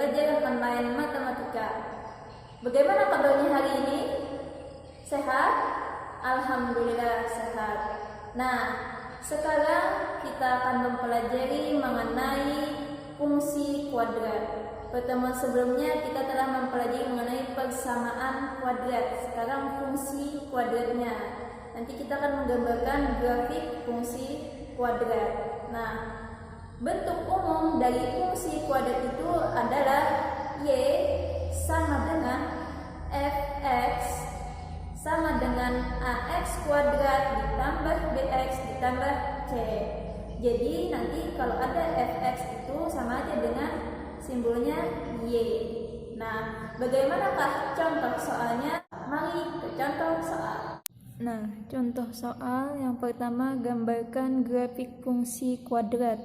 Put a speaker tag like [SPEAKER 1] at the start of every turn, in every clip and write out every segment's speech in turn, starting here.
[SPEAKER 1] pembelajaran online matematika. Bagaimana kabarnya hari ini? Sehat? Alhamdulillah sehat. Nah, sekarang kita akan mempelajari mengenai fungsi kuadrat. Pertemuan sebelumnya kita telah mempelajari mengenai persamaan kuadrat. Sekarang fungsi kuadratnya. Nanti kita akan menggambarkan grafik fungsi kuadrat. Nah, bentuk umum dari fungsi kuadrat itu adalah Y sama dengan Fx sama dengan Ax kuadrat ditambah Bx ditambah C. Jadi nanti kalau ada Fx itu sama aja dengan simbolnya Y. Nah, bagaimanakah contoh soalnya? Mari ke contoh soal. Nah, contoh soal yang pertama, gambarkan grafik fungsi kuadrat.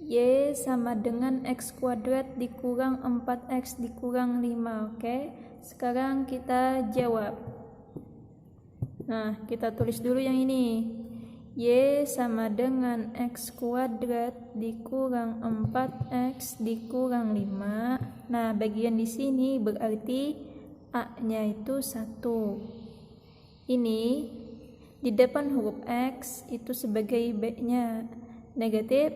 [SPEAKER 1] Y sama dengan X kuadrat dikurang 4X dikurang 5. Oke, sekarang kita jawab. Nah, kita tulis dulu yang ini. Y sama dengan X kuadrat dikurang 4X dikurang 5. Nah, bagian di sini berarti A-nya itu 1. Ini di depan huruf X itu sebagai B-nya negatif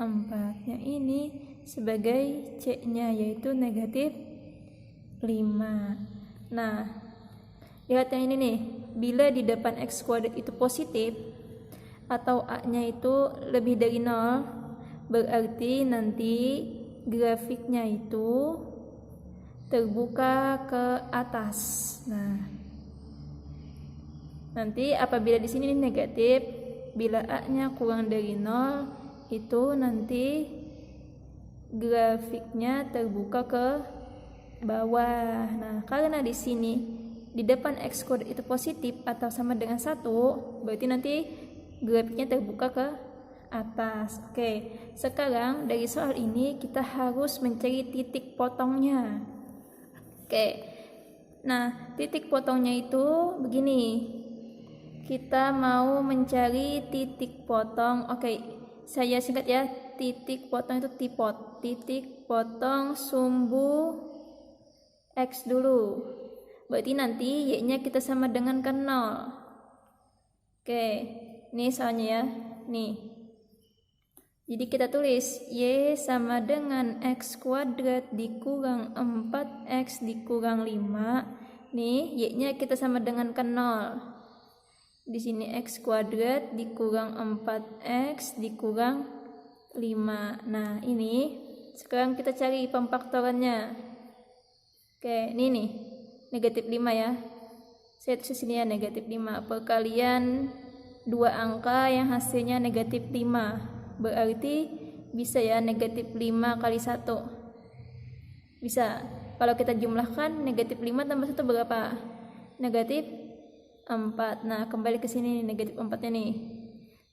[SPEAKER 1] 4. Yang ini sebagai C-nya yaitu negatif 5. Nah, lihat yang ini nih. Bila di depan X kuadrat itu positif atau A-nya itu lebih dari 0, berarti nanti grafiknya itu terbuka ke atas. Nah, nanti apabila di sini negatif, bila A-nya kurang dari 0, itu nanti grafiknya terbuka ke bawah. Nah, karena di sini di depan X kuadrat itu positif atau sama dengan 1, berarti nanti grafiknya terbuka ke atas. Oke, sekarang dari soal ini kita harus mencari titik potongnya. Oke, nah titik potongnya itu begini. Kita mau mencari titik potong. Oke, saya singkat ya. Titik potong itu tipot. Titik potong sumbu X dulu. Berarti nanti Y-nya kita sama dengan ke 0. Oke, ini soalnya ya. Nih. Jadi kita tulis Y sama dengan X kuadrat dikurang 4X dikurang 5. Nih, Y-nya kita sama dengan ke 0. Di sini X kuadrat dikurang 4X dikurang 5. Nah, ini sekarang kita cari pemfaktorannya. Oke, ini nih. Negatif 5 ya. Saya tulis sini ya negatif 5. Perkalian dua angka yang hasilnya negatif 5. Berarti bisa ya negatif 5 kali 1. Bisa. Kalau kita jumlahkan negatif 5 tambah 1 berapa? Negatif 4. Nah, kembali ke sini negatif 4-nya nih.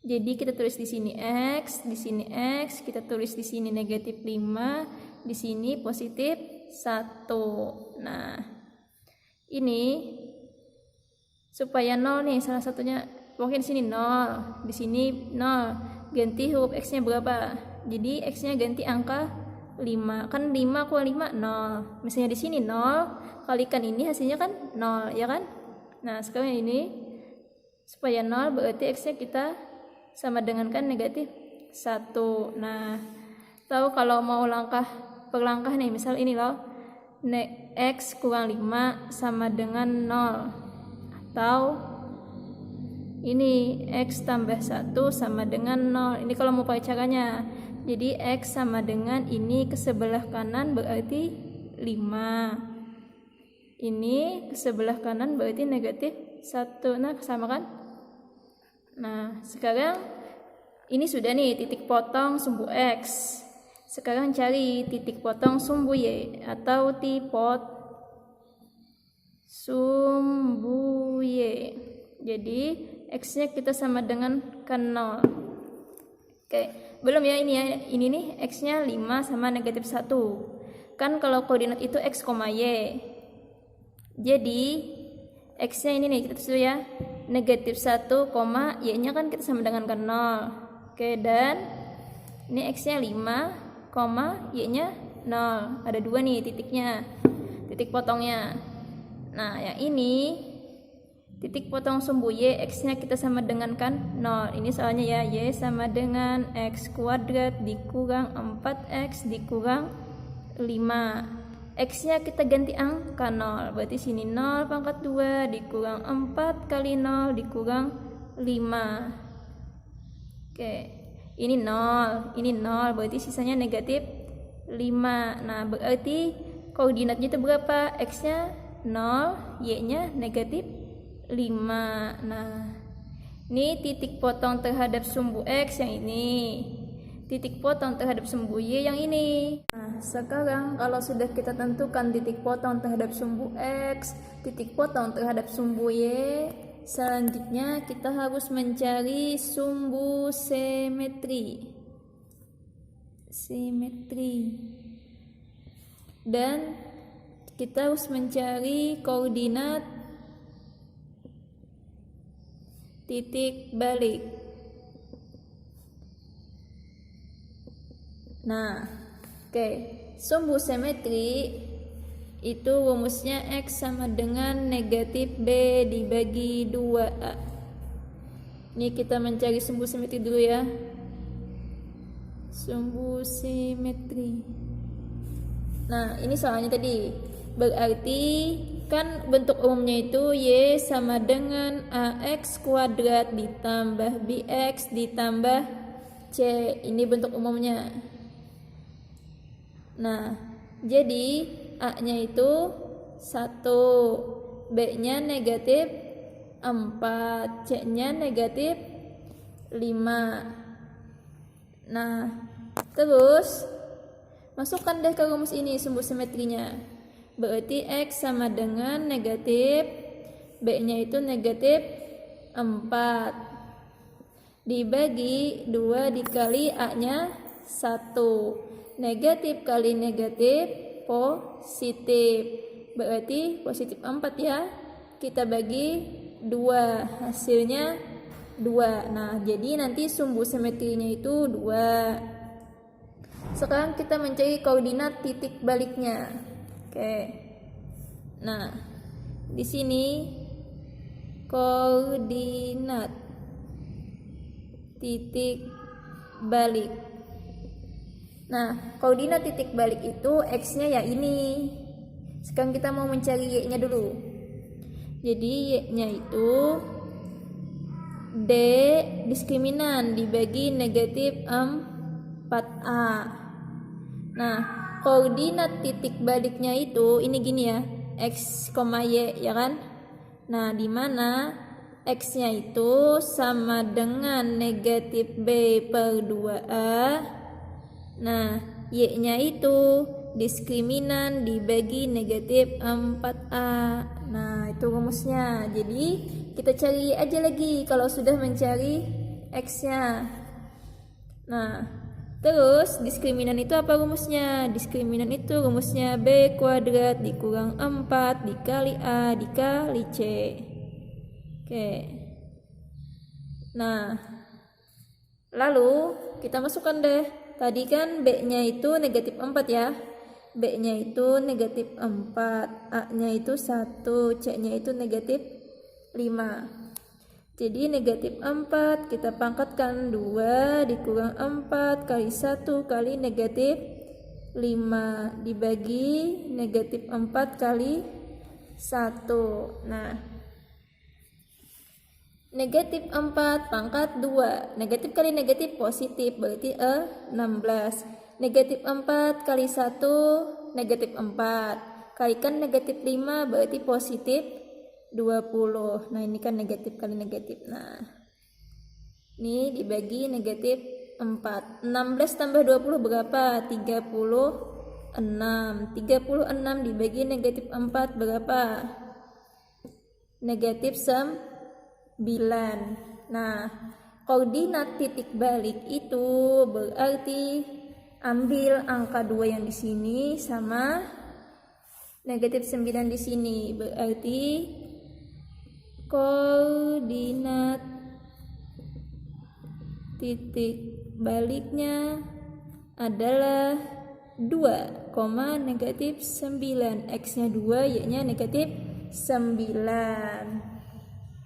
[SPEAKER 1] Jadi kita tulis di sini X, di sini X, kita tulis di sini negatif 5, di sini positif 1. Nah, ini supaya 0 nih salah satunya, pokoknya di sini 0, di sini 0. Ganti huruf X-nya berapa? Jadi X-nya ganti angka 5. Kan 5 kurang 5 0. Misalnya di sini 0 kalikan ini hasilnya kan 0, ya kan? Nah, sekarang ini supaya 0 berarti X-nya kita sama dengan kan negatif 1. Nah, tahu kalau mau langkah per langkah nih, misal ini loh. X kurang 5 sama dengan 0. Atau ini X tambah 1 sama dengan 0. Ini kalau mau pakai caranya. Jadi X sama dengan ini ke sebelah kanan berarti 5. Ini ke sebelah kanan berarti negatif 1. Nah, sama kan? Nah, sekarang ini sudah nih titik potong sumbu X. Sekarang cari titik potong sumbu Y atau tipot sumbu Y. Jadi X-nya kita sama dengan ke 0. Oke, belum ya ini ya. Ini nih X-nya 5 sama negatif 1. Kan kalau koordinat itu X, Y. Jadi X-nya ini nih kita tulis dulu ya. Negatif 1, Y-nya kan kita sama dengan ke 0. Oke, dan ini X-nya 5, koma, y-nya 0. Ada 2 nih titiknya, titik potongnya. Nah, yang ini titik potong sumbu y, x-nya kita sama dengan kan 0. Ini soalnya ya, y sama dengan x kuadrat dikurang 4x dikurang 5. X-nya kita ganti angka 0. Berarti sini 0 pangkat 2 dikurang 4 kali 0 dikurang 5. Oke, ini 0, ini 0. Berarti sisanya negatif 5. Nah, berarti koordinatnya itu berapa? X-nya 0, y-nya negatif 5. Nah, ini titik potong terhadap sumbu x yang ini, titik potong terhadap sumbu y yang ini. Nah, sekarang kalau sudah kita tentukan titik potong terhadap sumbu x, titik potong terhadap sumbu y, selanjutnya kita harus mencari sumbu simetri. Dan kita harus mencari koordinat titik balik. Nah, oke, sumbu simetri itu rumusnya x sama dengan negatif b dibagi 2a. Ini kita mencari sumbu simetri dulu ya. Sumbu simetri. Nah, ini soalnya tadi. Berarti kan bentuk umumnya itu y sama dengan ax kuadrat ditambah bx ditambah c. Ini bentuk umumnya. Nah, jadi a-nya itu 1, b-nya negatif 4, c-nya negatif 5. Nah, terus masukkan deh ke rumus ini sumbu simetrinya. Berarti x sama dengan negatif, b-nya itu negatif 4 dibagi 2 dikali a-nya 1. Negatif kali negatif positif. Berarti positif 4 ya. Kita bagi 2, hasilnya 2. Nah, jadi nanti sumbu simetrinya itu 2. Sekarang kita mencari koordinat titik baliknya. Oke. Nah, di sini koordinat titik balik. Nah, koordinat titik balik itu x-nya ya ini. Sekarang kita mau mencari y-nya dulu. Jadi y-nya itu d diskriminan dibagi negatif 4a. Nah, koordinat titik baliknya itu ini gini ya, x, y ya kan. Nah, di mana x-nya itu sama dengan negatif b per 2a. Nah, y-nya itu diskriminan dibagi negatif 4a. Nah, itu rumusnya. Jadi kita cari aja lagi kalau sudah mencari x-nya. Nah, terus diskriminan itu apa rumusnya? Diskriminan itu rumusnya b kuadrat dikurang 4 dikali a dikali c. Oke. Nah, lalu kita masukkan deh. Tadi kan b-nya itu negatif 4 ya. B-nya itu negatif 4, a-nya itu 1, c-nya itu negatif 5. Jadi negatif 4 kita pangkatkan 2 dikurang 4 kali 1 kali negatif 5 dibagi negatif 4 kali 1. Nah, negatif 4 pangkat 2. Negatif kali negatif positif, berarti 16. Negatif 4 kali 1 negatif 4. Kalikan negatif 5 berarti positif 20. Nah, ini kan negatif kali negatif. Nah, ini dibagi negatif 4. 16 tambah 20 berapa? 36. 36 dibagi negatif 4 berapa? Negatif 9. Nah, koordinat titik balik itu berarti ambil angka 2 yang di sini sama negatif 9 di sini. Berarti koordinat titik baliknya adalah 2, negatif 9. X-nya 2, Y-nya negatif 9.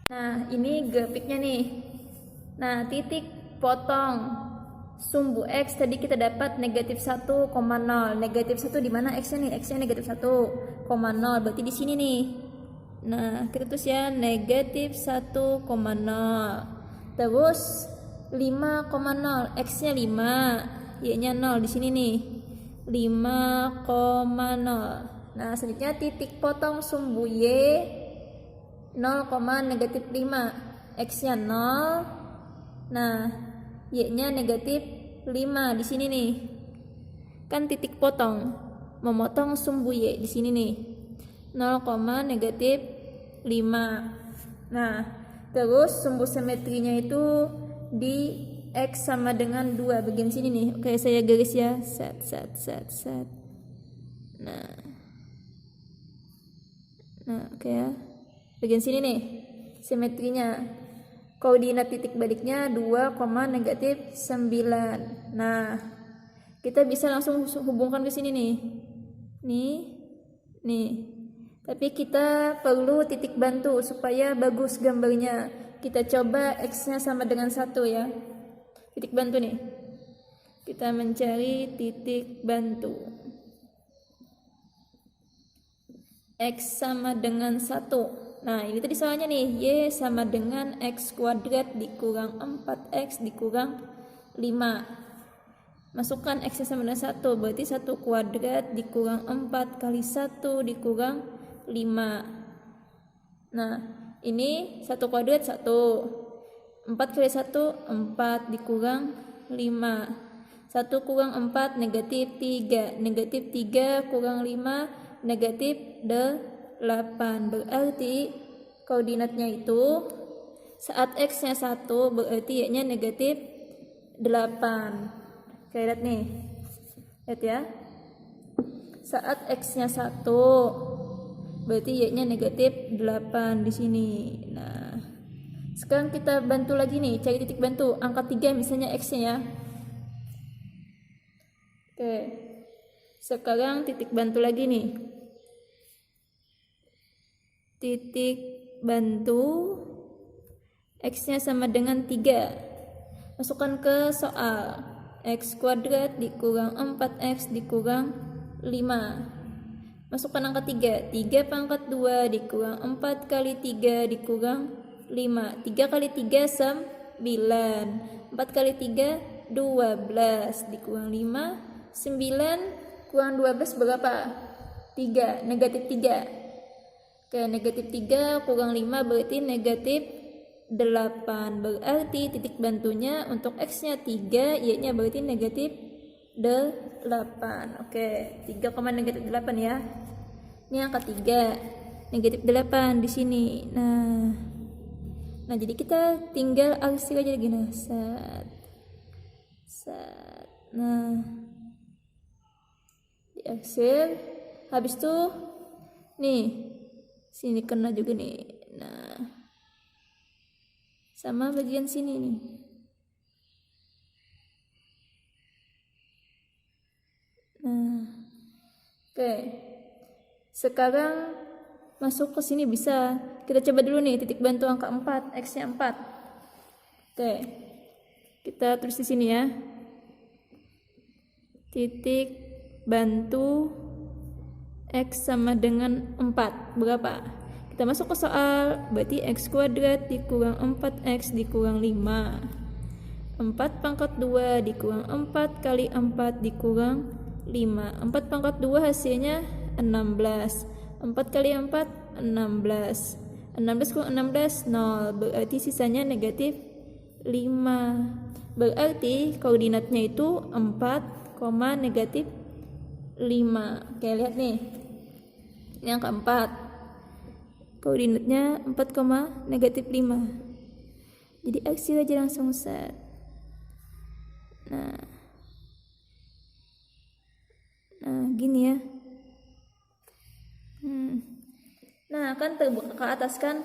[SPEAKER 1] Nah, ini grafiknya nih. Nah, titik potong sumbu X tadi kita dapat negatif 1,0. Negatif 1 di mana X-nya nih? X-nya negatif 1,0. Berarti di sini nih. Nah, kita tulis ya negatif 1,0. Terus 5,0. X-nya 5, Y-nya 0 di sini nih. 5,0. Nah, selanjutnya titik potong sumbu Y 0, negatif 5. X-nya 0. Nah, Y-nya negatif 5 di sini nih. Kan titik potong memotong sumbu Y di sini nih. 0, negatif 5. Nah, terus sumbu simetrinya itu di X sama dengan 2 bagian sini nih. Oke, saya garis ya. Set. Nah, oke ya. Bagian sini nih simetrinya. Koordinat titik baliknya 2, negatif 9. Nah, kita bisa langsung hubungkan ke sini nih. Nih. Tapi kita perlu titik bantu supaya bagus gambarnya. Kita coba X-nya sama dengan 1 ya. Titik bantu nih. Kita mencari titik bantu. X sama dengan 1. Nah, ini tadi soalnya nih, Y sama dengan X kuadrat dikurang 4X dikurang 5. Masukkan X sama dengan 1, berarti 1 kuadrat dikurang 4 kali 1 dikurang 5. Nah, ini 1 kuadrat 1. 4 kali 1, 4 dikurang 5. 1 kurang 4, negatif 3. Negatif 3 kurang 5, negatif 8. Berarti koordinatnya itu saat X-nya 1 berarti Y-nya negatif 8. Oke, lihat nih. Lihat ya. Saat X-nya 1 berarti Y-nya negatif 8 di sini. Nah, sekarang kita bantu lagi nih, cari titik bantu. Angka 3 misalnya X-nya ya. Oke. Sekarang titik bantu lagi nih. Titik bantu X-nya sama dengan 3. Masukkan ke soal. X kuadrat dikurang 4X dikurang 5. Masukkan angka 3. 3 pangkat 2 dikurang 4 kali 3 dikurang 5. 3 kali 3 9. 4 kali 3 12 dikurang 5. 9 kurang 12 berapa? 3. Negatif 3. Oke, negatif 3 kurang 5 berarti negatif 8. Berarti titik bantunya untuk X-nya 3, Y-nya berarti negatif 8. Oke, 3, negatif 8 ya. Ini angka 3. Negatif 8 di sini. Nah, jadi kita tinggal arsir aja lagi. Nah, Nah, diarsir. Habis itu nih, sini kena juga nih. Nah, sama bagian sini nih. Nah, oke. Sekarang masuk ke sini bisa. Kita coba dulu nih titik bantu angka 4, X-nya 4. Oke. Kita tulis di sini ya. Titik bantu X sama dengan 4. Berapa? Kita masuk ke soal. Berarti X kuadrat dikurang 4X dikurang 5. 4 pangkat 2 dikurang 4 kali 4 dikurang 5. 4 pangkat 2 hasilnya 16. 4 kali 4 16. 16 kurang 16 0. Berarti sisanya negatif 5. Berarti koordinatnya itu 4, negatif 5. Oke, lihat nih. Ini angka 4. Koordinatnya 4, negatif 5. Jadi arsir aja langsung set. Nah, gini ya. Nah, kan terbuka ke atas kan.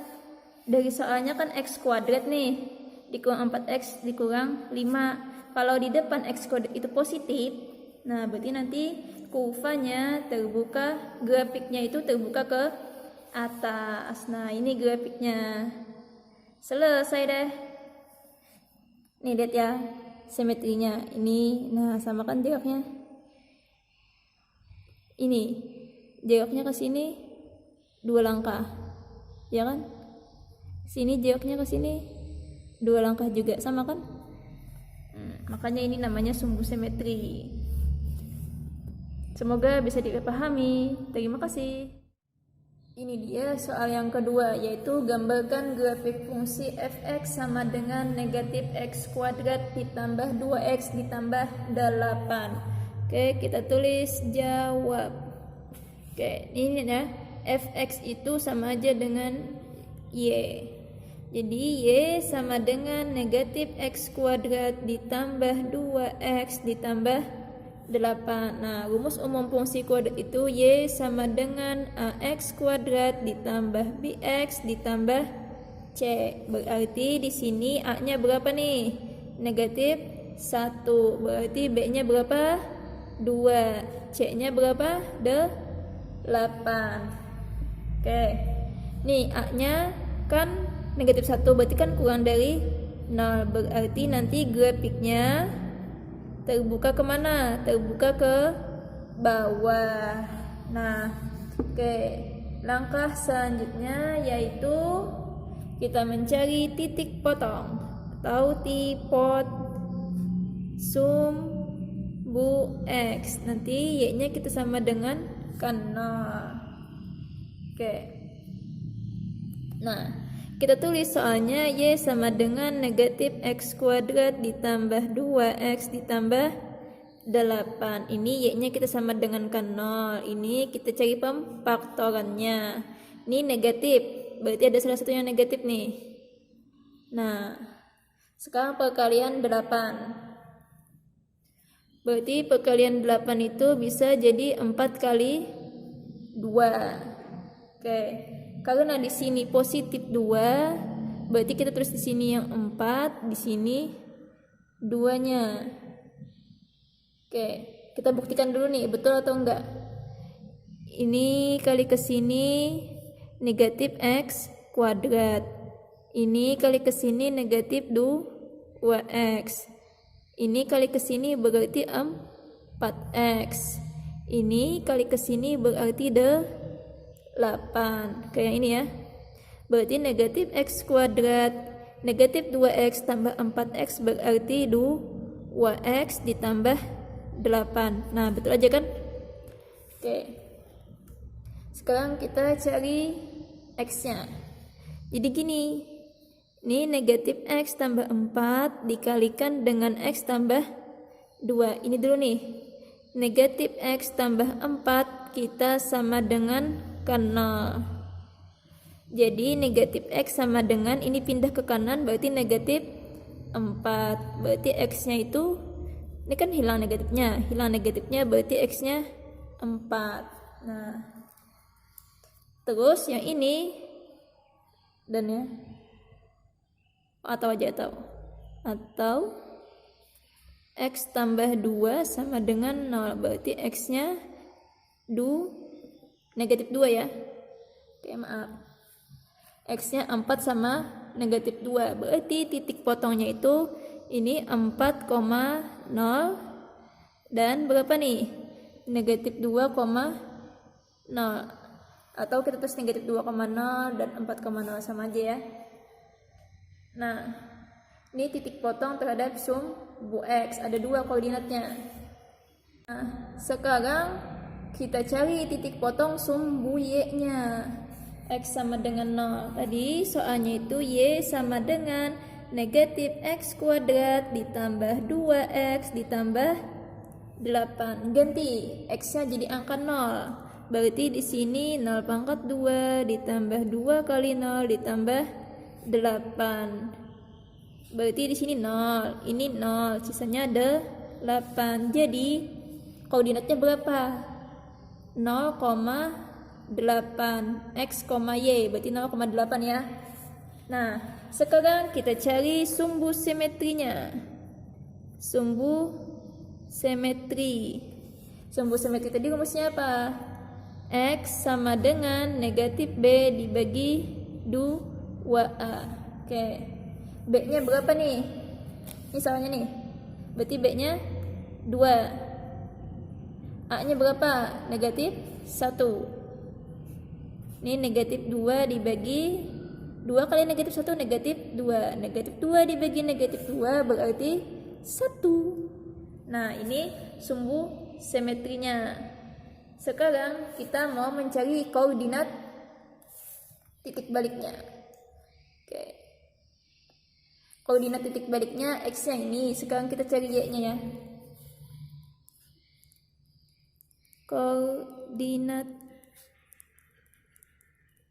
[SPEAKER 1] Dari soalnya kan X kuadrat nih. Dikurang 4X dikurang 5. Kalau di depan X kuadrat itu positif, Nah, berarti nanti kurvanya terbuka, grafiknya itu terbuka ke atas. Nah, ini grafiknya. Selesai deh. Nih lihat ya, simetrinya. Ini, nah samakan jaraknya. Ini, jaraknya ke sini 2 langkah. Ya kan? Sini jaraknya ke sini 2 langkah juga, sama kan? Makanya ini namanya sumbu simetri. Semoga bisa dipahami. Terima kasih. Ini dia soal yang kedua, yaitu gambarkan grafik fungsi fx sama dengan negatif x kuadrat ditambah 2x ditambah 8. Oke, kita tulis jawab. Oke, ini ya, fx itu sama aja dengan y. Jadi y sama dengan negatif x kuadrat ditambah 2x ditambah 8. Nah, rumus umum fungsi kuadrat itu y sama dengan ax kuadrat ditambah bx ditambah c. Berarti di sini a-nya berapa nih? Negatif 1. Berarti b-nya berapa? 2. C-nya berapa? 8. Oke. Nih a-nya kan negatif 1, berarti kan kurang dari 0. Berarti nanti grafiknya terbuka kemana? Terbuka ke bawah. Nah, oke. Langkah selanjutnya yaitu kita mencari titik potong atau tipot sumbu x. Nanti y-nya kita sama dengan kan 0. Oke. Nah, kita tulis soalnya y sama dengan negatif x kuadrat ditambah 2x ditambah 8. Ini y-nya kita sama dengan kan 0. Ini kita cari pemfaktorannya. Ini negatif, berarti ada salah satu yang negatif nih. Nah, sekarang perkalian 8. Berarti perkalian 8 itu bisa jadi 4 kali 2. Oke. Karena di sini positif 2, berarti kita tulis di sini yang 4, di sini 2-nya. Oke, kita buktikan dulu nih, betul atau enggak. Ini kali ke sini negatif x kuadrat. Ini kali ke sini negatif 2x. Ini kali ke sini berarti 4x. Ini kali ke sini berarti 8. Kayak ini ya. Berarti negatif x kuadrat negatif 2x tambah 4x berarti 2x ditambah 8. Nah, betul aja kan? Oke. Sekarang kita cari x-nya. Jadi gini. Ini negatif x tambah 4 dikalikan dengan x tambah 2. Ini dulu nih. Negatif x tambah 4 kita sama dengan kan 0. Jadi negatif x sama dengan ini pindah ke kanan berarti negatif 4. Berarti x-nya itu ini kan hilang negatifnya. Hilang negatifnya berarti x-nya 4. Nah, terus yang ini dan ya atau x tambah 2 sama dengan 0. Berarti x-nya negatif 2 ya. Oke, maaf. X-nya 4 sama negatif 2. Berarti titik potongnya itu ini 4,0 dan berapa nih? Negatif 2,0. Atau kita tulis negatif 2,0 dan 4,0 sama aja ya. Nah, ini titik potong terhadap sumbu x. Ada 2 koordinatnya. Nah, sekarang kita cari titik potong sumbu y-nya. X sama dengan 0. Tadi soalnya itu y sama dengan negatif x kuadrat ditambah 2x ditambah 8. Ganti x-nya jadi angka 0. Berarti di sini 0 pangkat 2 ditambah 2 kali 0 ditambah 8. Berarti di sini 0. Ini 0. Sisanya ada 8. Jadi koordinatnya berapa? 0,8 x, y, berarti 0,8 ya. Nah, sekarang kita cari sumbu simetrinya. Sumbu simetri. Sumbu simetri tadi rumusnya apa? X sama dengan negatif B dibagi 2A. Oke. B-nya berapa nih? Ini soalnya nih. Berarti B-nya 2. A-nya berapa? Negatif 1. Ini negatif 2 dibagi 2 kali negatif 1 negatif 2. Negatif 2 dibagi negatif 2 berarti 1. Nah, ini sumbu simetrinya. Sekarang kita mau mencari koordinat titik baliknya. Oke. Koordinat titik baliknya X-nya ini. Sekarang kita cari Y-nya ya. Koordinat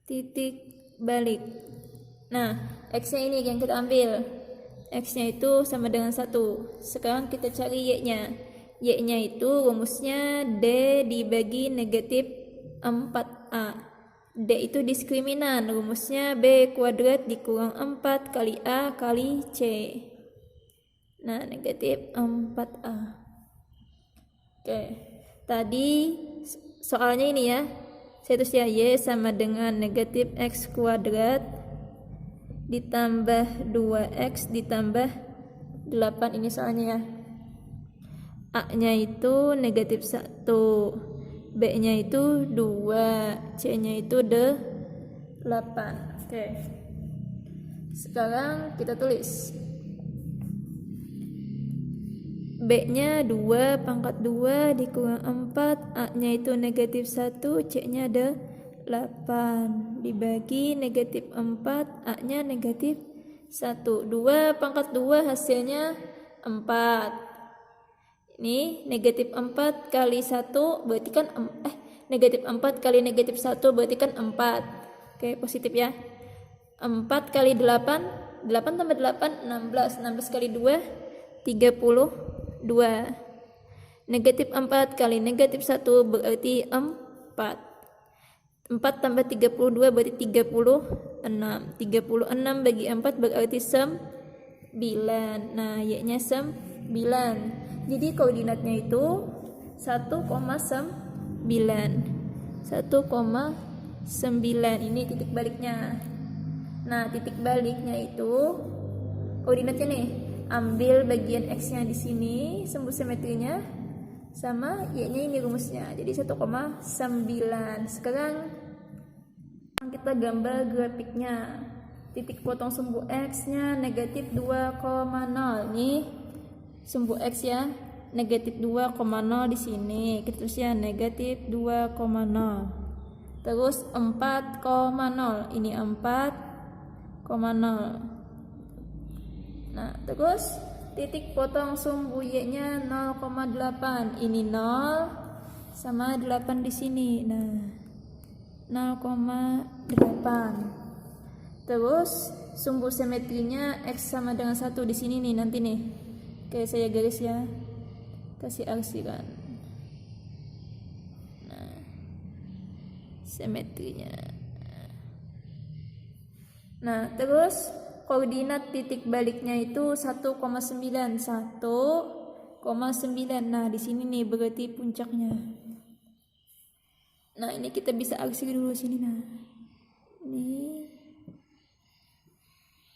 [SPEAKER 1] titik balik. Nah, X-nya ini yang kita ambil. X-nya itu sama dengan 1. Sekarang kita cari Y-nya. Y-nya itu rumusnya D dibagi negatif 4A. D itu diskriminan. Rumusnya B kuadrat dikurang 4 kali A kali C. Nah, negatif 4A. Oke. Tadi soalnya ini ya. Saya tulis ya, Y sama dengan negatif X kuadrat ditambah 2X ditambah 8. Ini soalnya ya. A-nya itu negatif 1, B-nya itu 2, C-nya itu 8. Oke. Sekarang kita tulis B-nya 2 pangkat 2 dikurang 4, A-nya itu negatif 1, C-nya ada 8 dibagi negatif 4, A-nya negatif 1. 2 pangkat 2 hasilnya 4. Ini negatif 4 kali 1 berarti kan negatif 4 kali negatif 1 berarti kan 4. Oke, positif ya. 4 kali 8, 8 tambah 8 16. 16 kali 2 32. Negatif 4 kali negatif 1 berarti 4. 4 tambah 32 berarti 36. 36 bagi 4 berarti 9. Nah, Y-nya 9. Jadi koordinatnya itu 1,9. 1,9. Ini titik baliknya. Nah, titik baliknya itu koordinatnya nih. Ambil bagian X-nya di sini, sumbu simetrinya, sama Y-nya ini rumusnya. Jadi 1,9. Sekarang kita gambar grafiknya. Titik potong sumbu X-nya negatif 2,0. Ini sumbu X ya, negatif 2,0 di sini. Kita tulis ya negatif 2,0. Terus 4,0. Ini 4,0. Nah, terus titik potong sumbu Y-nya 0,8. Ini 0 sama 8 di sini. Nah, 0,8. Terus sumbu simetrinya X sama dengan 1 di sini nih nanti nih. Oke, saya garis ya. Kasih arsiran. Nah, simetrinya. Nah, terus koordinat titik baliknya itu 1,9. 1,9. Nah, di sini nih berarti puncaknya. Nah, ini kita bisa arsir dulu sini. Nah, ini.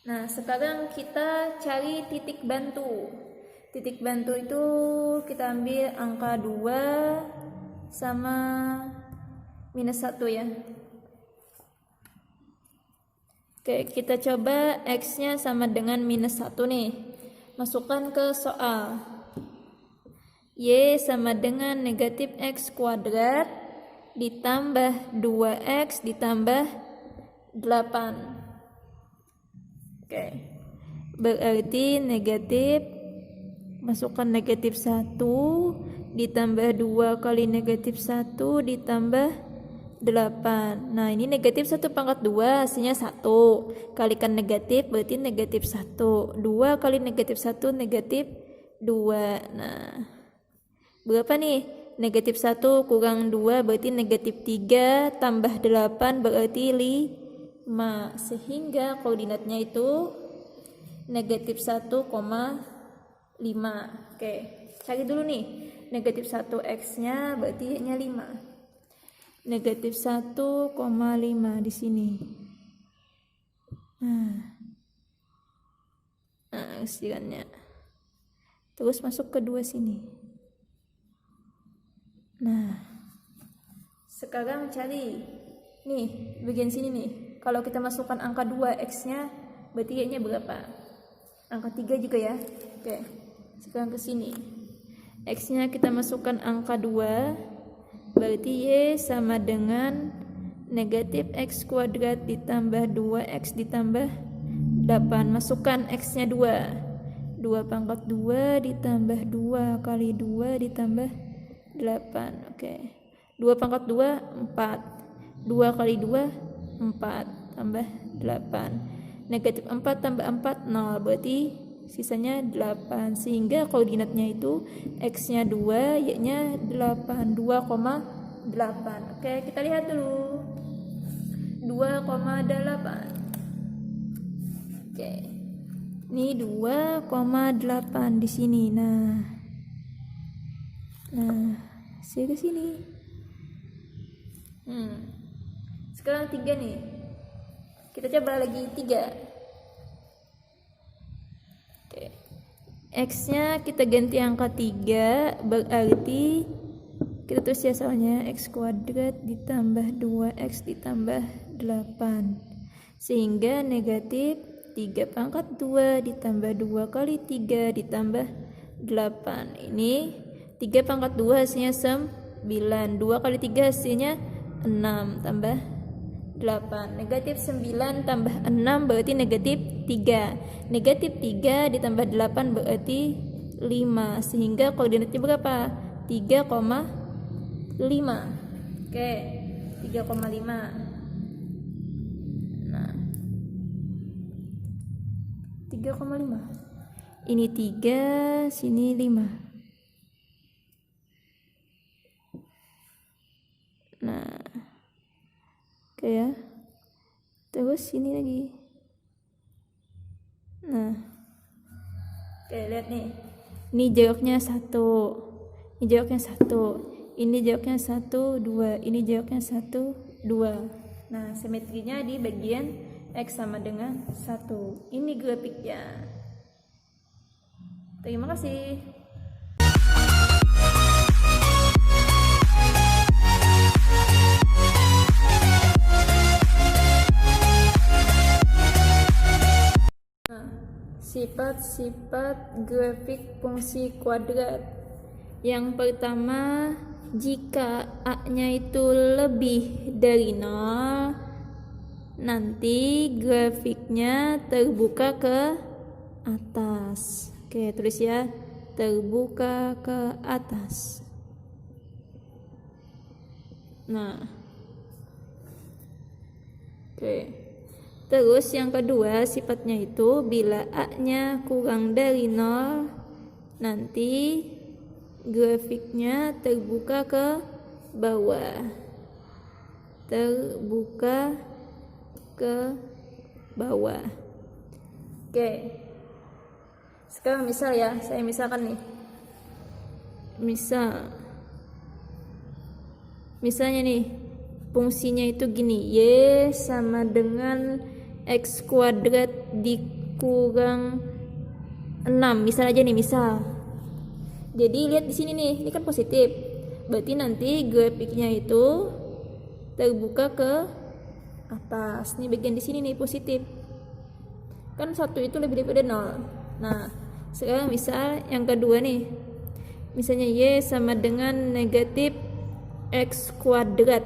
[SPEAKER 1] Nah, sekarang kita cari titik bantu. Titik bantu itu kita ambil angka 2 sama minus 1 ya. Oke, kita coba X-nya sama dengan minus 1 nih. Masukkan ke soal. Y sama dengan negatif X kuadrat ditambah 2X ditambah 8. Oke. Berarti negatif, masukkan negatif 1 ditambah 2 kali negatif 1 ditambah 8. Nah, ini negatif 1 pangkat 2 hasilnya 1. Kalikan negatif berarti negatif 1. 2 kali negatif 1 negatif 2. Nah, berapa nih? Negatif 1 kurang 2 berarti negatif 3 tambah 8 berarti 5. Sehingga koordinatnya itu negatif 1,5. Oke, cari dulu nih. negatif 1 X-nya berarti Y-nya 5. Negatif 1,5 di sini. Nah, kesirannya. Terus masuk ke 2 sini. Nah, sekarang cari nih bagian sini nih. Kalau kita masukkan angka 2 X-nya berarti Y-nya berapa? Angka 3 juga ya. Oke. Sekarang ke sini. X-nya kita masukkan angka 2, berarti Y sama dengan negatif X kuadrat ditambah 2X ditambah 8. Masukkan X-nya 2. 2 pangkat 2 ditambah 2 kali 2 ditambah 8. Oke. 2 pangkat 2, 4. 2 kali 2, 4. Tambah 8. Negatif 4 tambah 4, 0. Berarti sisanya 8. Sehingga koordinatnya itu X-nya 2, Y-nya 8. 2,8. Oke, kita lihat dulu. 2,8. Oke. Ini 2,8 di sini. Nah, saya ke sini. Sekarang 3 nih. Kita coba lagi 3. Oke. X-nya kita ganti angka 3, berarti kita tulis ya soalnya X kuadrat ditambah 2X ditambah 8. Sehingga negatif 3 pangkat 2 ditambah 2 kali 3 ditambah 8. Ini 3 pangkat 2 hasilnya 9. 2 kali 3 hasilnya 6 tambah 8. Negatif 9 tambah 6 berarti negatif 3. Negatif 3 ditambah 8 berarti 5. Sehingga koordinatnya berapa? 3,5. Oke, 3,5. Nah, 3,5. Ini 3, sini 5. Nah, oke ya. Terus sini lagi. Nah, oke, lihat nih. Ini jaraknya 1. Ini jaraknya 1. Ini jaraknya 1, 2. Ini jaraknya 1, 2. Nah, simetrinya di bagian X sama dengan 1. Ini grafiknya. Terima kasih. Sifat-sifat grafik fungsi kuadrat. Yang pertama, jika A-nya itu lebih dari 0, nanti grafiknya terbuka ke atas. Oke, tulis ya, terbuka ke atas. Nah, oke. Terus yang kedua sifatnya itu bila A-nya kurang dari 0, nanti grafiknya terbuka ke bawah. Terbuka ke bawah. Oke. Sekarang misal ya, saya misalkan nih. Misalnya nih, fungsinya itu gini, Y sama dengan X kuadrat dikurang 6. Misal aja nih, misal. Jadi lihat di sini nih, ini kan positif. Berarti nanti grafiknya itu terbuka ke atas. Nih bagian di sini nih positif. Kan 1 itu lebih daripada 0. Nah, sekarang misal yang kedua nih. Misalnya Y sama dengan negatif X kuadrat.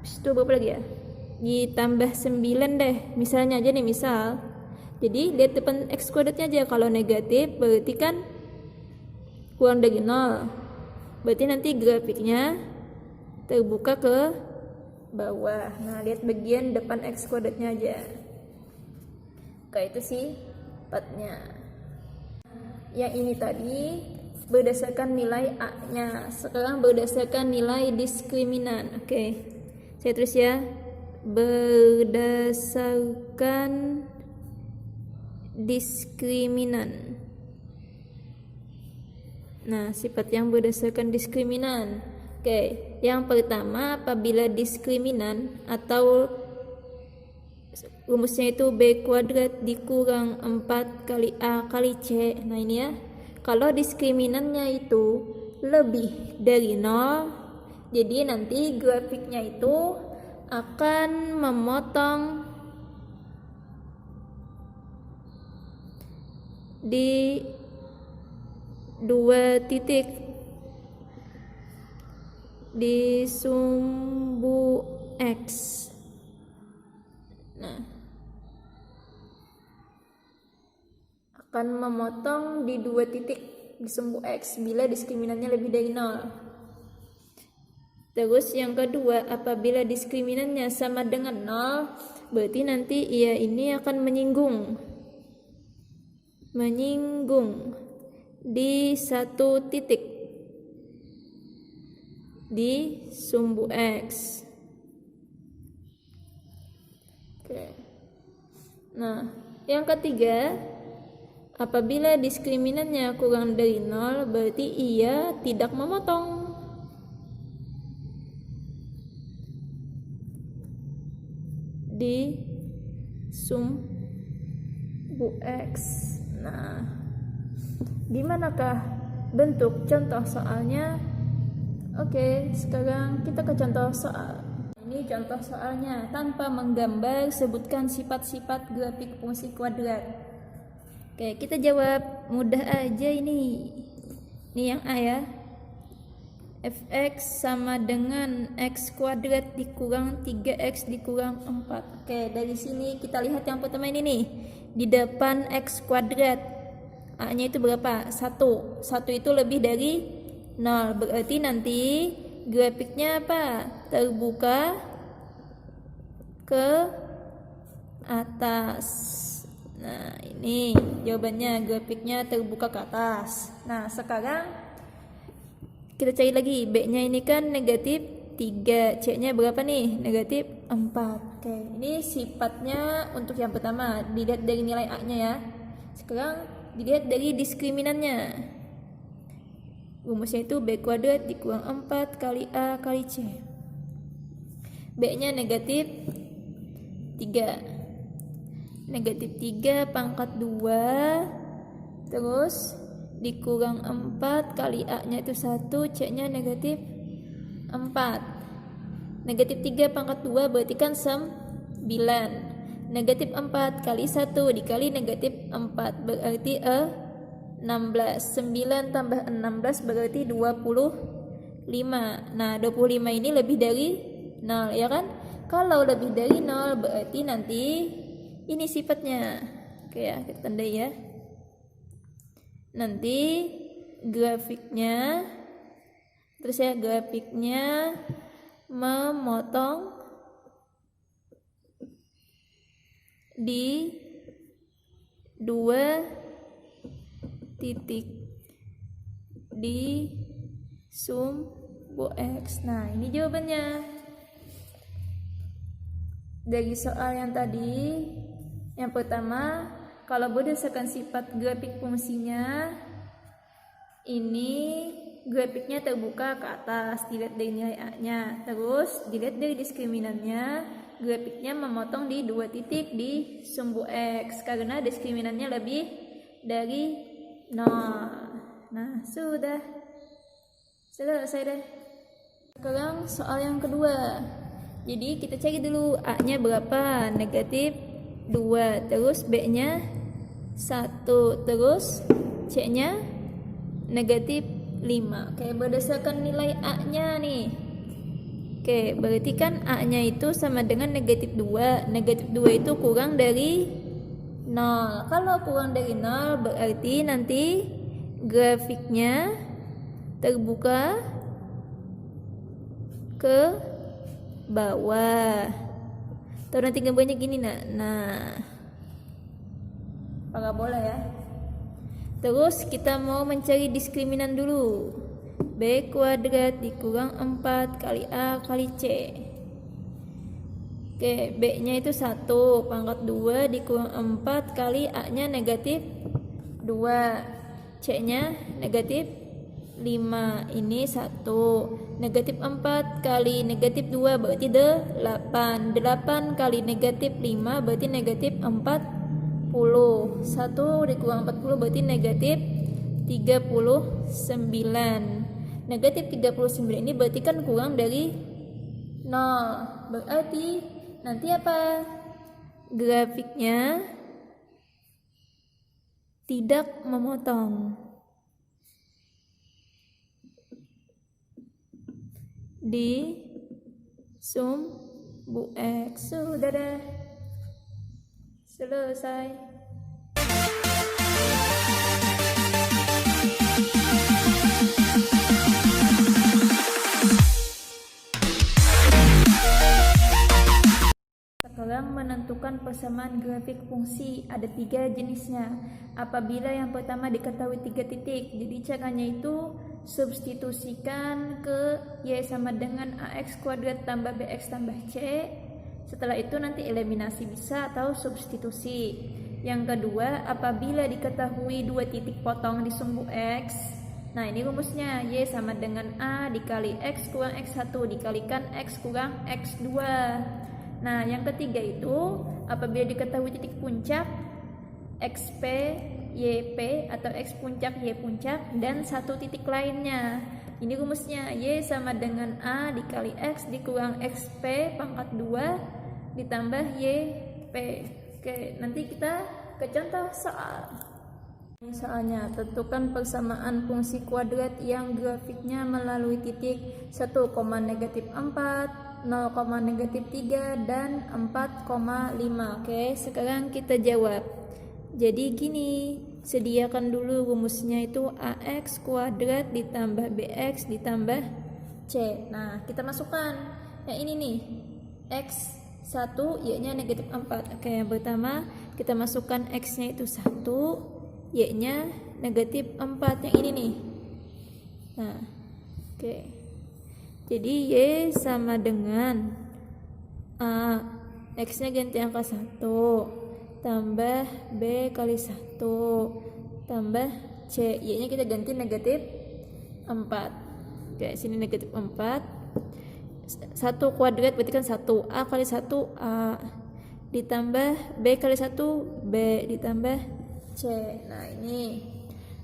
[SPEAKER 1] Itu berapa lagi ya? Ditambah 9 deh. Misalnya aja nih, misal. Jadi lihat depan X kuadratnya aja. Kalau negatif berarti kan kurang dari 0. Berarti nanti grafiknya terbuka ke bawah. Nah, lihat bagian depan X kuadratnya aja. Kayak itu sih sifatnya. Yang ini tadi berdasarkan nilai A-nya. Sekarang berdasarkan nilai diskriminan. Oke. Saya tulis ya, berdasarkan diskriminan. Nah, sifat yang berdasarkan diskriminan. Oke, yang pertama apabila diskriminan atau rumusnya itu B kuadrat dikurang 4 kali A kali C. Nah ini ya, kalau diskriminannya itu lebih dari 0, jadi nanti grafiknya itu akan memotong di 2 titik di sumbu X. Nah, akan memotong di 2 titik di sumbu X bila diskriminannya lebih dari 0. Terus yang kedua, apabila diskriminannya sama dengan 0, berarti nanti ia ini akan menyinggung di 1 titik di sumbu X. Oke. Nah, yang ketiga, apabila diskriminannya kurang dari 0, berarti ia tidak memotong di sumbu X. Nah, gimanakah bentuk contoh soalnya? Oke, sekarang kita ke contoh soal. Ini contoh soalnya, tanpa menggambar sebutkan sifat-sifat grafik fungsi kuadrat. Oke, kita jawab mudah aja ini. Ini yang A ya. Fx sama dengan x kuadrat dikurang 3x dikurang 4. Oke, dari sini kita lihat yang pertama ini nih. Di depan x kuadrat, A-nya itu berapa? 1. 1 itu lebih dari 0. Berarti nanti grafiknya apa? Terbuka ke atas. Nah, ini jawabannya, grafiknya terbuka ke atas. Nah, sekarang kita cari lagi, B-nya ini kan negatif 3, C-nya berapa nih? Negatif 4. Oke, ini sifatnya untuk yang pertama, dilihat dari nilai A-nya ya. Sekarang dilihat dari diskriminannya. Rumusnya itu B kuadrat dikurang 4 kali A kali C. B-nya negatif 3. Negatif 3 pangkat 2. Terus dikurang 4 kali A-nya itu 1, C-nya negatif 4. Negatif 3 pangkat 2 berarti kan 9. Negatif 4 kali 1 dikali negatif 4 berarti 16. 9 tambah 16 berarti 25. Nah, 25 ini lebih dari 0 ya kan? Kalau lebih dari 0 berarti nanti ini sifatnya. Oke ya, kita tandai ya. Nanti grafiknya memotong di 2 titik di sumbu X. Nah, ini jawabannya. Dari soal yang tadi, yang pertama, kalau berdasarkan sifat grafik fungsinya, ini grafiknya terbuka ke atas, dilihat dari nilai A-nya. Terus dilihat dari diskriminannya, grafiknya memotong di 2 titik di sumbu X karena diskriminannya lebih dari 0. Nah, sudah selesai deh. Sekarang soal yang kedua. Jadi kita cari dulu A-nya berapa, negatif 2, terus B-nya 1, terus C-nya negatif 5. Oke, berdasarkan nilai A-nya nih. Oke, berarti kan A-nya itu sama dengan negatif 2. Negatif 2 itu kurang dari 0. Kalau kurang dari 0 berarti nanti grafiknya terbuka ke bawah. Atau nanti gambarnya gini nah parabola ya. Terus kita mau mencari diskriminan dulu. B kuadrat dikurang 4 kali A kali C. Oke, B-nya itu 1 pangkat 2 dikurang 4 kali A-nya negatif 2, C-nya negatif 5 ini 1. Negatif 4 kali negatif 2 berarti 8. 8 kali negatif 5 berarti negatif 40. 1 dikurang 40 berarti negatif 39. Negatif 39 ini berarti kan kurang dari 0. Berarti nanti apa? Grafiknya tidak memotong. Di sumbu X. Sudah dah. Selesai. Sekarang menentukan persamaan grafik fungsi. Ada 3 jenisnya. Apabila yang pertama diketahui 3 titik, jadi caranya itu substitusikan ke Y sama dengan AX kuadrat tambah BX tambah C. Setelah itu nanti eliminasi bisa atau substitusi. Yang kedua, apabila diketahui 2 titik potong di sumbu X, nah ini rumusnya, Y sama dengan A dikali X kurang X1 dikalikan X kurang X2. Nah, yang ketiga itu apabila diketahui titik puncak XP, YP atau X puncak, Y puncak dan satu titik lainnya. Ini rumusnya, Y sama dengan A dikali X dikurang XP pangkat 2 ditambah YP. Oke, nanti kita ke contoh soal. Soalnya, tentukan persamaan fungsi kuadrat yang grafiknya melalui titik 1, negatif 4, 0, negatif 3 dan 4,5. Oke, sekarang kita jawab. Jadi gini, sediakan dulu rumusnya itu AX kuadrat ditambah BX ditambah C. Nah, kita masukkan yang ini nih, X1 Y-nya negatif 4. Oke, yang pertama kita masukkan X-nya itu 1, Y-nya negatif 4. Yang ini nih. Nah, oke. Jadi Y sama dengan A, X-nya ganti angka 1, tambah B kali 1, tambah C, Y-nya kita ganti negatif 4. Oke, sini negatif 4. 1 kuadrat berarti kan 1A kali 1A, ditambah B kali 1 B, ditambah C. Nah ini,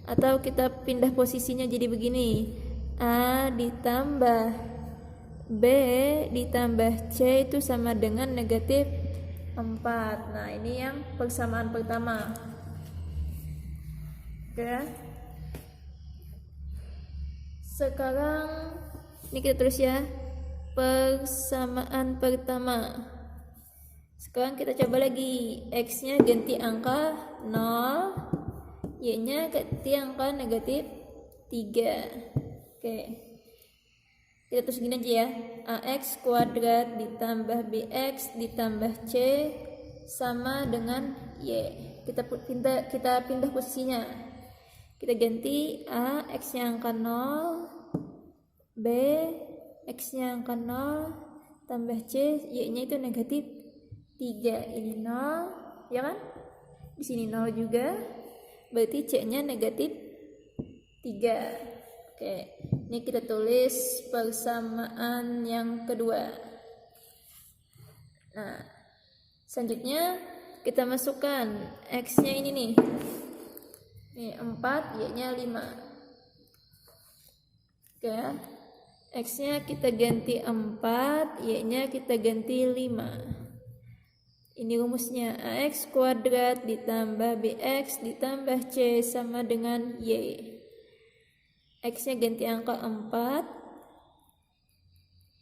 [SPEAKER 1] atau kita pindah posisinya jadi begini, A ditambah B ditambah C itu sama dengan negatif 4. Nah ini yang persamaan pertama. Oke. Sekarang ini kita tulis ya, persamaan pertama. Sekarang kita coba lagi, X-nya ganti angka 0, Y-nya ganti angka negatif 3. Oke, kita terus gini aja ya, AX kuadrat ditambah BX ditambah C sama dengan Y. Kita pindah posisinya. Kita ganti A, X-nya angka 0, B, X-nya angka 0, tambah C, Y-nya itu negatif 3. Ini 0, ya kan? Di sini 0 juga, berarti C-nya negatif 3. Oke, ini kita tulis persamaan yang kedua. Nah, selanjutnya kita masukkan X-nya ini nih. Ini 4, Y-nya 5. Oke, X-nya kita ganti 4, Y-nya kita ganti 5. Ini rumusnya, AX kuadrat ditambah BX ditambah C sama dengan Y. X-nya ganti angka 4.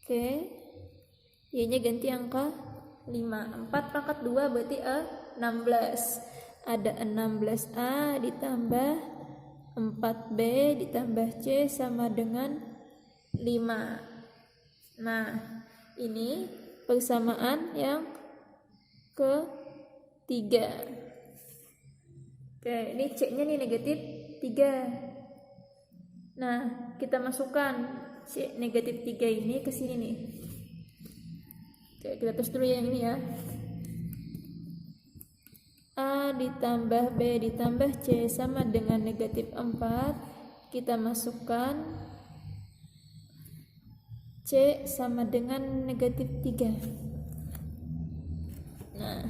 [SPEAKER 1] Oke. Y-nya ganti angka 5. 4 pangkat 2 berarti 16. Ada 16A ditambah 4B ditambah C sama dengan 5. Nah, ini persamaan yang ketiga. Oke, ini C-nya nih negatif 3. Nah, kita masukkan C negatif 3 ini ke sini nih. Oke, kita tulis dulu yang ini ya. A ditambah B ditambah C sama dengan negatif 4 kita masukkan C sama dengan negatif 3. Nah,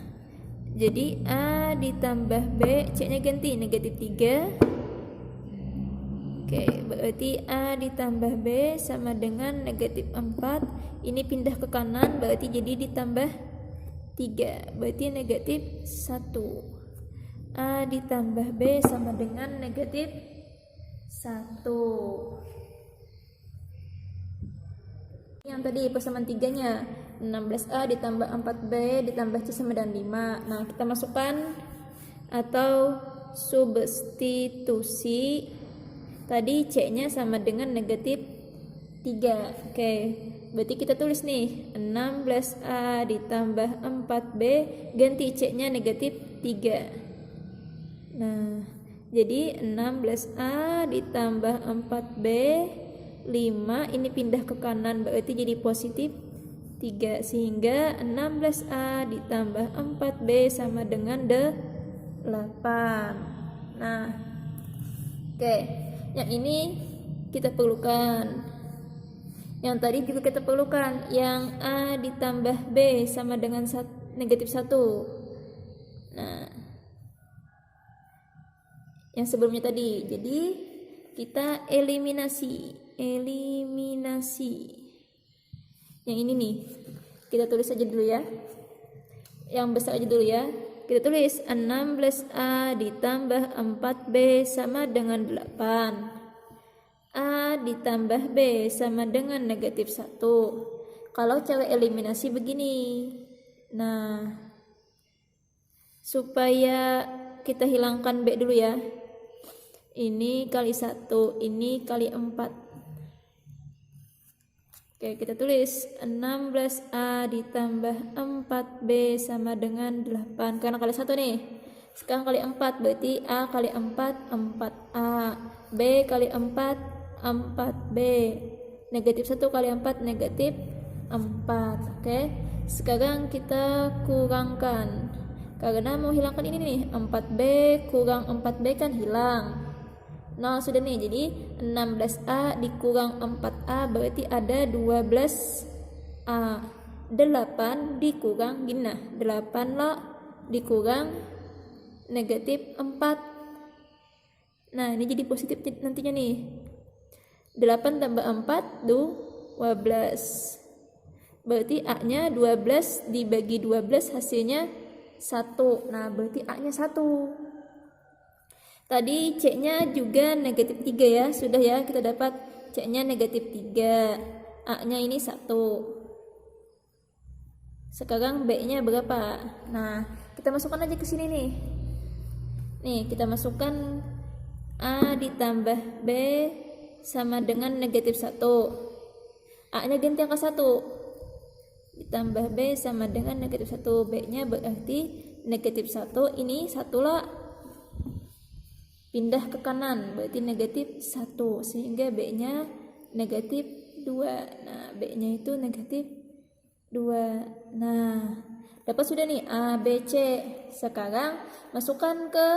[SPEAKER 1] jadi A ditambah B, C-nya ganti negatif 3. Oke, berarti A ditambah B sama dengan negatif 4. Ini pindah ke kanan, berarti jadi ditambah 3. Berarti negatif 1. A ditambah B sama dengan negatif 1. Yang tadi persamaan 3-nya 16A ditambah 4B ditambah C sama dengan 5. Nah, kita masukkan atau substitusi. Tadi C-nya sama dengan negatif 3. Oke, berarti kita tulis nih 16A ditambah 4B, ganti C-nya negatif 3. Nah, jadi 16A ditambah 4B 5, ini pindah ke kanan berarti jadi positif 3, sehingga 16A ditambah 4B sama dengan 8. Nah, oke, yang ini kita perlukan. Yang tadi juga kita perlukan. Yang A ditambah B sama dengan negatif 1. Nah, yang sebelumnya tadi. Jadi kita eliminasi. Yang ini nih, kita tulis aja dulu ya. Yang besar aja dulu ya. Kita tulis 16A ditambah 4B sama dengan 8. A ditambah B sama dengan negatif 1. Kalau cara eliminasi begini. Nah, supaya kita hilangkan B dulu ya. Ini kali 1, ini kali 4. Oke, kita tulis 16A ditambah 4B sama dengan 8. Karena kali 1 nih. Sekarang kali 4, berarti A kali 4, 4A. B kali 4, 4B. Negatif 1 kali 4, negatif 4. Oke, sekarang kita kurangkan. Karena mau hilangkan ini nih, 4B kurang 4B kan hilang. 0 sudah nih, jadi 16A dikurang 4A berarti ada 12A. 8 dikurang gini, nah 8 lo dikurang negatif 4. Nah, ini jadi positif nantinya nih. 8 tambah 4 12. Berarti A-nya 12 dibagi 12 hasilnya 1. Nah, berarti A-nya 1. Tadi C-nya juga negatif 3 ya. Sudah ya, kita dapat C-nya negatif 3. A-nya ini 1. Sekarang B-nya berapa? Nah, kita masukkan aja ke sini nih. Nih, kita masukkan A ditambah B sama dengan negatif 1. A-nya ganti angka 1. Ditambah B sama dengan negatif 1. B-nya berarti negatif 1. Ini 1 lah. Pindah ke kanan berarti negatif 1, sehingga B-nya negatif 2. Nah, B-nya itu negatif 2. Nah, dapat sudah nih A, B, C. Sekarang masukkan ke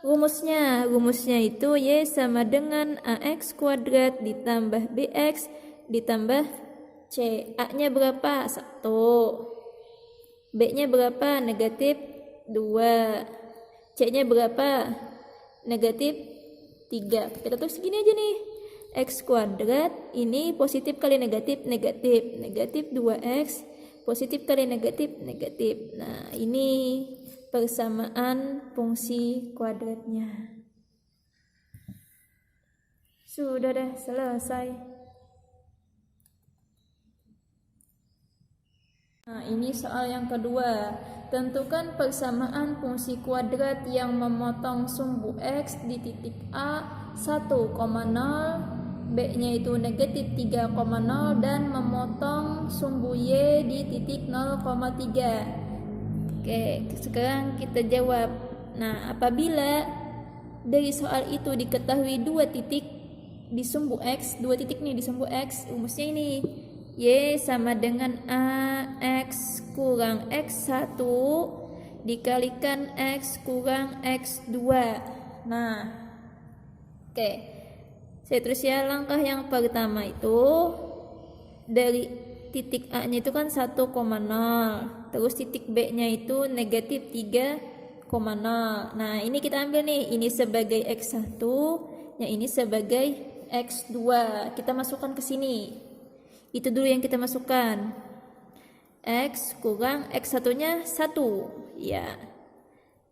[SPEAKER 1] rumusnya. Rumusnya itu Y sama dengan AX kuadrat ditambah BX ditambah C. A-nya berapa? 1. B-nya berapa? Negatif 2. C-nya berapa? Negatif 3. Kita tulis segini aja nih. X kuadrat ini positif kali negatif, negatif. Negatif 2X positif kali negatif, negatif. Nah, ini persamaan fungsi kuadratnya. Sudah deh, selesai. Nah, ini soal yang kedua. Tentukan persamaan fungsi kuadrat yang memotong sumbu X di titik A 1,0, B-nya itu negatif 3,0 dan memotong sumbu Y di titik 0,3. Oke, sekarang kita jawab. Nah, apabila dari soal itu diketahui 2 titik di sumbu X, 2 titik nih di sumbu X, rumusnya ini Y sama dengan AX kurang X1 dikalikan X kurang X2. Nah, oke. Saya terus ya, langkah yang pertama itu dari titik A-nya itu kan 1,0, terus titik B-nya itu negatif 3,0. Nah, ini kita ambil nih, ini sebagai X1, yang ini sebagai X2. Kita masukkan ke sini. Itu dulu yang kita masukkan. X kurang X1-nya 1. Ya.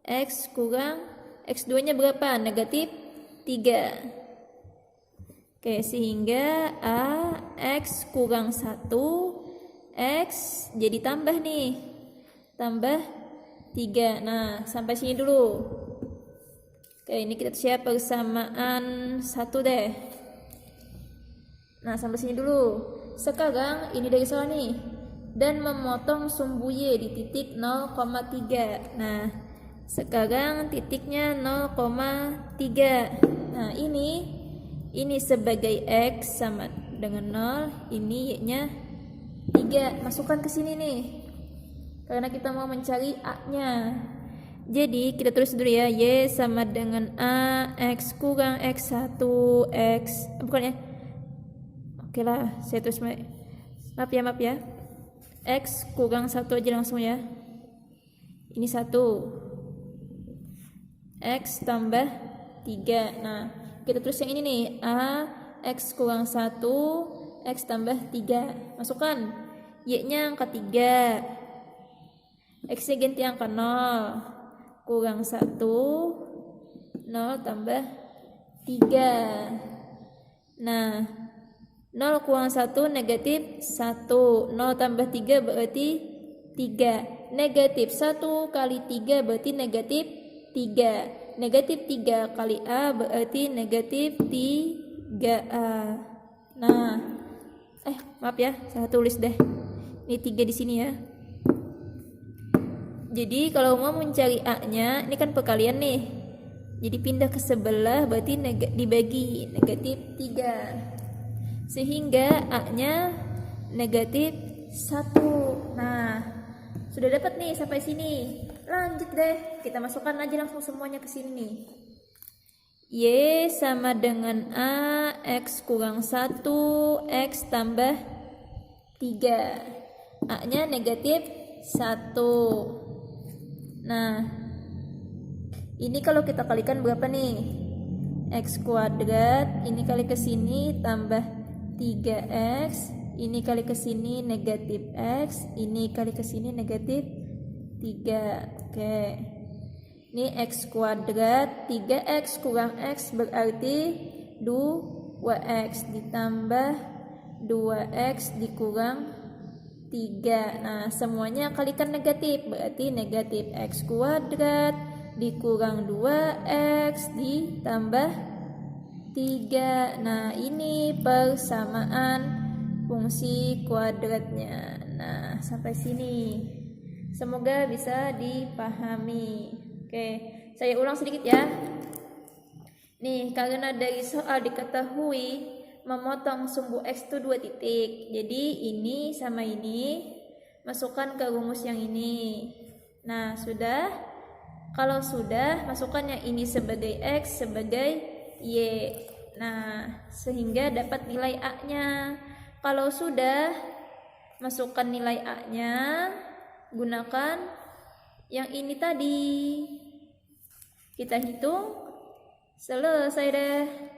[SPEAKER 1] X kurang X2-nya berapa? Negatif 3. Oke, sehingga A X kurang 1 X jadi tambah nih, tambah 3. Nah, sampai sini dulu. Oke, ini kita siap persamaan 1 deh. Nah, sampai sini dulu. Sekarang ini dari soal nih, dan memotong sumbu Y di titik 0,3. Nah, sekarang titiknya 0,3. Nah, ini sebagai X sama dengan 0, ini Y-nya 3. Masukkan ke sini nih, karena kita mau mencari A-nya. Jadi kita tulis dulu ya, Y sama dengan A, X kurang X1, X, bukan ya, oke lah, saya tulis, maaf ya, X kurang 1 aja langsung ya. Ini 1, X tambah 3. Nah, kita tulis yang ini nih, A X kurang 1 X tambah 3. Masukkan Y-nya angka 3, X-nya ganti angka 0, kurang 1, 0 tambah 3. Nah, 0 kurang 1 negatif 1, 0 tambah 3 berarti 3. Negatif 1 kali 3 berarti negatif 3. Negatif 3 kali A berarti negatif 3A. Nah, maaf ya, salah tulis deh. Ini 3 di sini ya. Jadi kalau mau mencari A-nya, ini kan perkalian nih. Jadi pindah ke sebelah berarti dibagi negatif 3. Sehingga A-nya negatif 1. Nah, sudah dapat nih sampai sini. Lanjut deh, kita masukkan aja langsung semuanya ke sini. Y sama dengan A X kurang 1 X tambah 3. A-nya negatif 1. Nah, ini kalau kita kalikan berapa nih? X kuadrat, ini kali ke sini tambah 3X, ini kali ke sini negatif X, ini kali ke sini negatif 3. Oke, ini X kuadrat, 3X kurang X berarti 2X ditambah 2X dikurang 3. Nah, semuanya kalikan negatif, berarti negatif X kuadrat dikurang 2X ditambah 3. Nah, ini persamaan fungsi kuadratnya. Nah, sampai sini. Semoga bisa dipahami. Oke, saya ulang sedikit ya. Nih, karena dari soal diketahui memotong sumbu X itu 2 titik. Jadi ini sama ini masukkan ke rumus yang ini. Nah, sudah. Kalau sudah, masukkan yang ini sebagai X sebagai Y. Nah, sehingga dapat nilai A-nya. Kalau sudah, masukkan nilai A-nya, gunakan yang ini tadi. Kita hitung, selesai deh.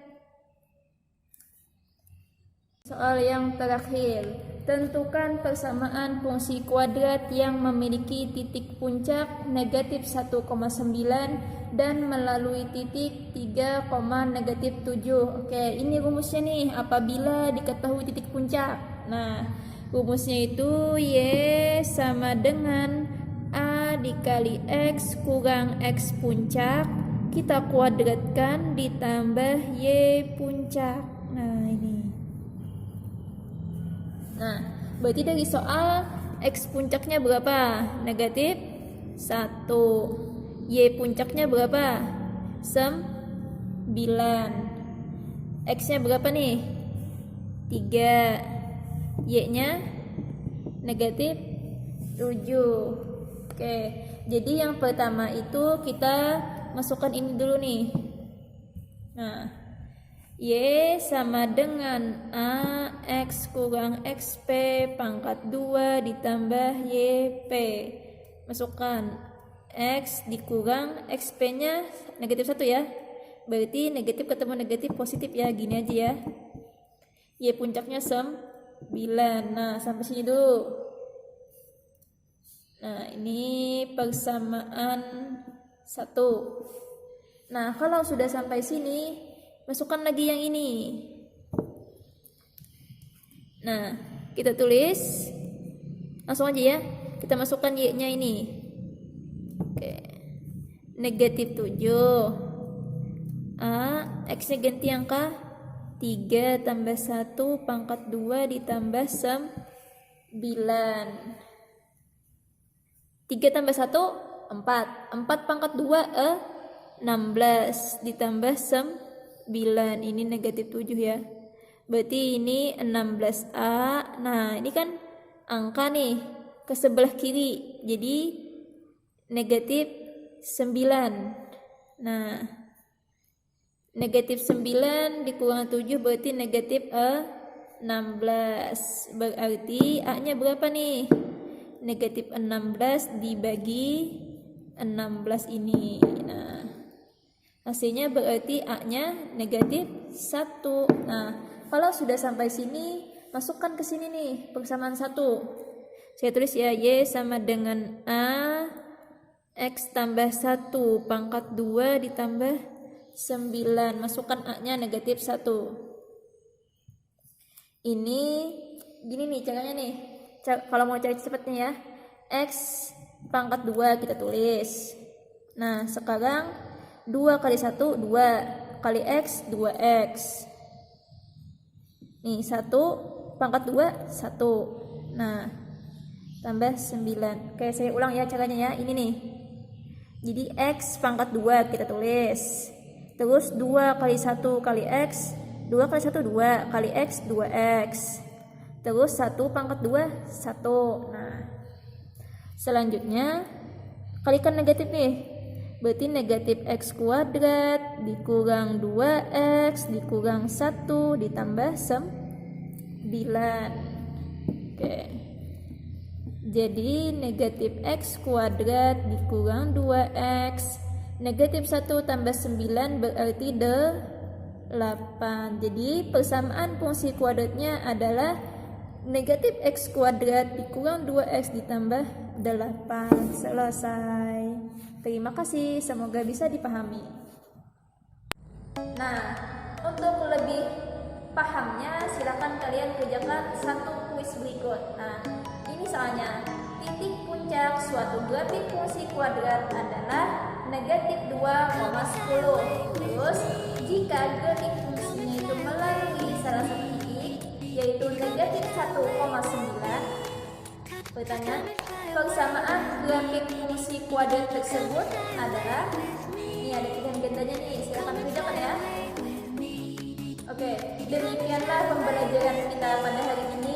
[SPEAKER 1] Soal yang terakhir, tentukan persamaan fungsi kuadrat yang memiliki titik puncak negatif 1,9 dan melalui titik 3,-7. Oke, ini rumusnya nih, apabila diketahui titik puncak. Nah, rumusnya itu Y sama dengan A dikali X kurang X puncak, kita kuadratkan ditambah Y puncak. Nah, ini. Nah, berarti dari soal X puncaknya berapa? Negatif 1. Y puncaknya berapa? 9. X-nya berapa nih? 3. Y-nya negatif 7. Oke, jadi yang pertama itu kita masukkan ini dulu nih. Nah, Y sama dengan AX kurang XP pangkat 2 ditambah YP. Masukkan X dikurang XP-nya negatif 1 ya. Berarti negatif ketemu negatif positif ya. Gini aja ya. Y puncaknya 9. Nah, sampai sini dulu. Nah, ini persamaan 1. Nah, kalau sudah sampai sini, masukkan lagi yang ini. Nah, kita tulis langsung aja ya. Kita masukkan Y-nya ini. Oke. Negatif 7. X-nya ganti angka 3 tambah 1 pangkat 2 ditambah 9. 3 tambah 1 4. 4 pangkat 2 16 ditambah 9. Ini negatif 7 ya. Berarti ini 16A. Nah, ini kan angka nih ke sebelah kiri. Jadi negatif 9. Nah, negatif 9 dikurang 7 berarti negatif 16. Berarti A-nya berapa nih? Negatif 16 dibagi 16 ini. Nah, hasilnya berarti A-nya negatif 1. Nah, kalau sudah sampai sini, masukkan ke sini nih, persamaan 1. Saya tulis ya, Y sama dengan A, X tambah 1 pangkat 2 ditambah 9. Masukkan A-nya negatif 1. Ini gini nih caranya nih. Kalau mau cari cepatnya ya, X pangkat 2 kita tulis. Nah, sekarang 2 kali 1 2 kali X 2X. Nih 1 pangkat 2 1. Nah, tambah 9. Oke, saya ulang ya caranya ya. Ini nih. Jadi X pangkat 2 kita tulis. Terus 2 kali 1 kali X. 2 kali 1 2 kali X 2X. Terus 1 pangkat 2 1. Nah, selanjutnya kalikan negatif nih. Berarti negatif X kuadrat dikurang 2X dikurang 1 ditambah 9. Oke. Jadi negatif X kuadrat dikurang 2X. Negatif 1 tambah 9 berarti 8. Jadi persamaan fungsi kuadratnya adalah negatif X kuadrat dikurang 2X ditambah 8. Selesai. Terima kasih, semoga bisa dipahami. Nah, untuk lebih pahamnya silakan kalian kerjakan satu kuis berikut. Nah, ini soalnya titik puncak suatu grafik fungsi kuadrat adalah negatif 2,10. Terus, jika grafik fungsinya itu melalui salah satu titik, yaitu negatif 1,9, pertanyaan, persamaan grafik fungsi kuadrat tersebut adalah, ini ada pilihan gandanya nih, silakan kerjakan ya. Oke, demikianlah pembelajaran kita pada hari ini.